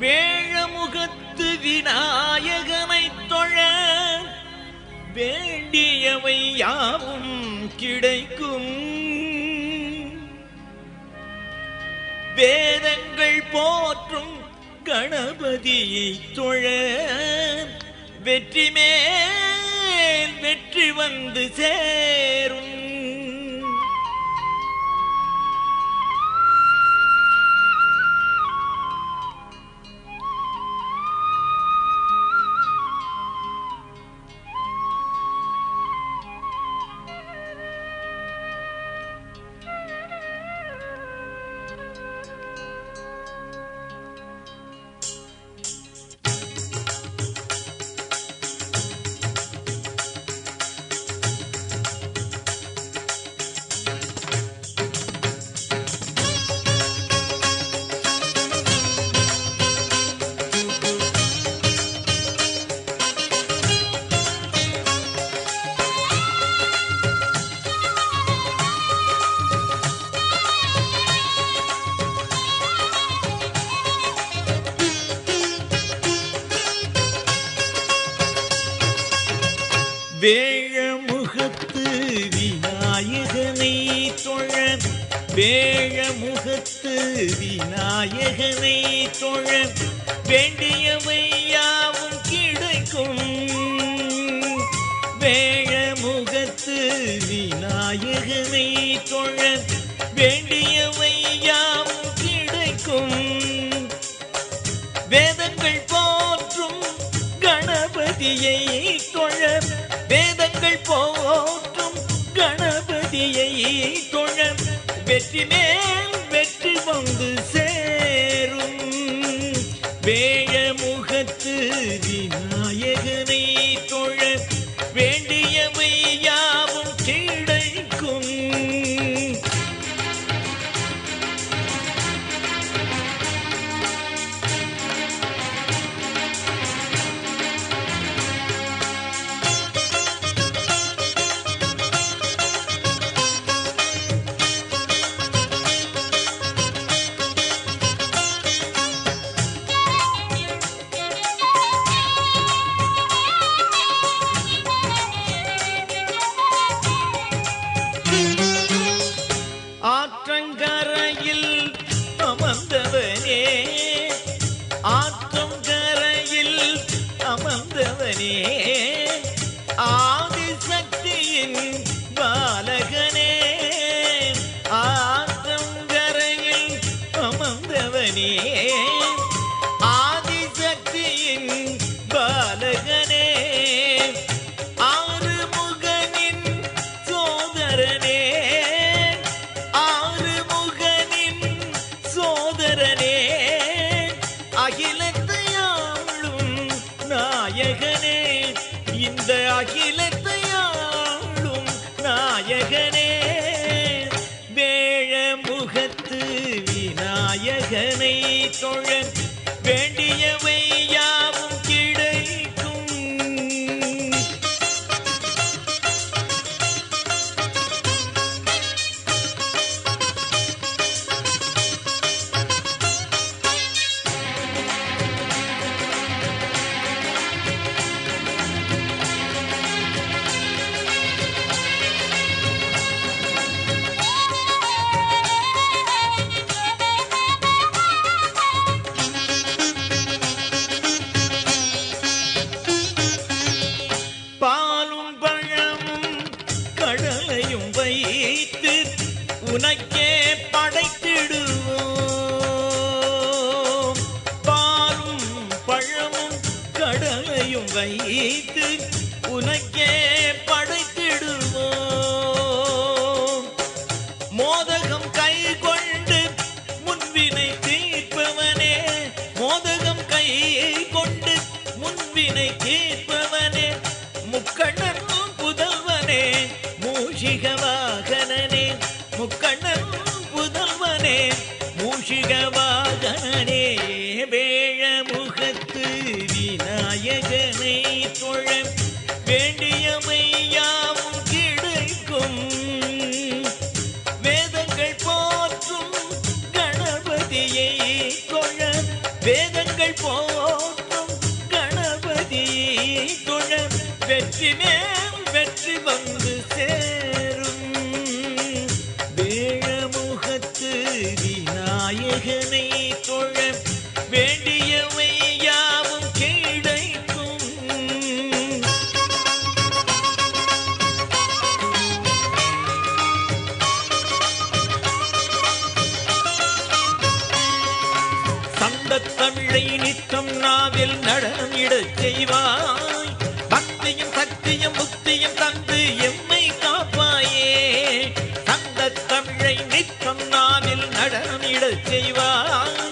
வேழமுகத்து விநாயகனைத் தொழ வேண்டியவை யாவும் கிடைக்கும். வேதங்கள் போற்றும் கணபதியை தொழ வெற்றி மேல் வெற்றி வந்து சேரும். வேழமுகத்து விநாயகனை தொழ வேழமுகத்து விநாயகனை தொழ வேண்டியவை யாவும் கிடைக்கும். வேழமுகத்து விநாயகனை தொழ வேண்டியவை யாவும் கிடைக்கும். வேதங்கள் போற்றும் கணபதியை தொழ வேதங்கள் போற்றும் கணபதியை தொழ வெற்றி மேல் வெற்றி வந்து சேரும். வேழமுகத்து விநாயகனை தொழ வேண்டியவை யாவும் கிடைக்கும். ஆற்றங்கரையில் அமர்ந்தவனே ஆற்றங்கரையில் அமர்ந்தவனே ஆதிசக்தியின் பாலகனே ஆற்றங்கரையில் அமர்ந்தவனே ஆதிசக்தியின் பாலகனே ஆறுமுகனின் சோதரனே அகிலத்தையாளும் நாயகனே இந்த அகிலத்தையாளும் நாயகனே வேழமுகத்து விநாயகனை தொழ வேண்டியவை யாவும் கிடைக்கும். வைத்து உனக்கே படைத்திடுவோம். பாலும் பழமும் கடலையும் வைத்து உனக்கே படைத்திடுவோம். மோதகம் கை கொண்டு முன்வினை தீர்ப்பவனே மோதகம் கை கொண்டு முன்வினை தீர்ப்பவனே முக்கண்ணன் புதல்வனே மூஷிக வாகனனே முக்கண்ணன் புதல்வனே மூஷிக வாகனனே வேழமுகத்து விநாயகனை தொழ வேண்டியவை யாவும் கிடைக்கும். வேதங்கள் போற்றும் கணபதியை தொழ வேதங்கள் விநாயகனை தொழ வேண்டியவை யாவும் கிடைக்கும். சந்தத் தமிழை நித்தம் நாவில் நடனம் இடச் செய்வாய். பக்தியும் சக்தியும் புத்தியும் தந்து எம்மை காப்பாயே. சந்தத் தமிழை நித்தம் நாவில் நடனம் இடச் செய்வாய்.